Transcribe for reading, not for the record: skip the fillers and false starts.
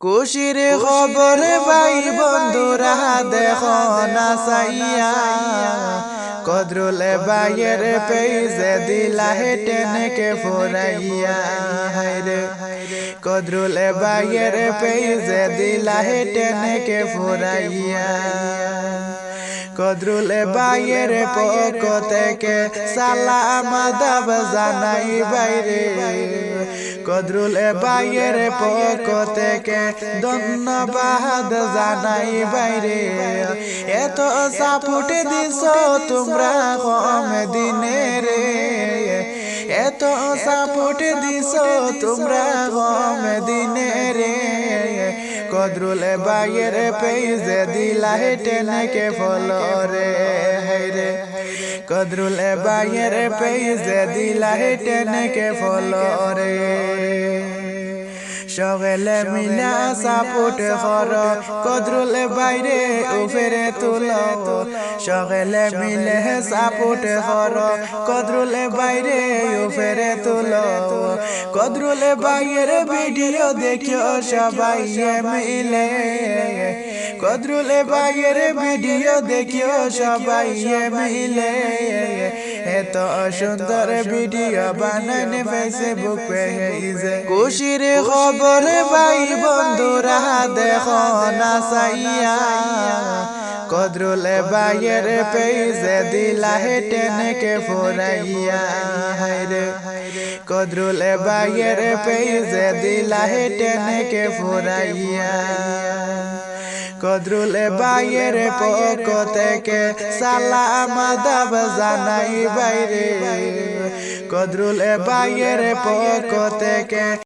খুশির খবর ভাই বন্ধুরা দেখো না চাইয়া, কদরুল ভাইয়ের পেজে দিলা টেনকে ফুরাইয়া। হায়রে কদরুল ভাইয়ের পেজে দিলা টেনকে ফুরাইয়া। কদরুল ভাইয়ের পক্ষ থেকে সালাম আদাব জানাই বাইরে, কদরুল ভাইয়ের পক্ষ থেকে ধন্যবাদ জানাই বাইরে। এত সাপোর্ট দিছ তোমরা কম দিনে রে, এত সাপোর্ট দিছ তোমরা কম দিনে রে। কদরুল ভাইয়ের পেজে দিলা টেনকে ফলো রে। হায়রে কদরুল ভাইয়ের পেজে দিলা টেনকে ফলো রে। সকলে মিলা সাপোর্ট কর কদরুল ভাইরে উপরে তুলো, সকলে মিলে সাপোর্ট কর কদরুল ভাইরে উপরে তুলো। কদরুল ভাইয়ের ভিডিও দেখিও সবাই মিলে, কদরুল ভাইয়ের ভিডিও দেখিও সবাই মিলে। এত সুন্দর ভিডিও বানান ফেসবুক পেজে। খুশির খবর ভাই বন্ধুরা দেখো না চাইয়া, কদরুল ভাইয়ের পেজে দিলা টেনকে ফুরাইয়া। হায়রে কদরুল ভাইয়ের পেজে দিলা টেনকে ফুরাইয়া। কদরুল ভাইয়ের পক্ষ থেকে সালাম আদাব জানাই বাইরে, কদরুল ভাইয়ের পক্ষ থেকে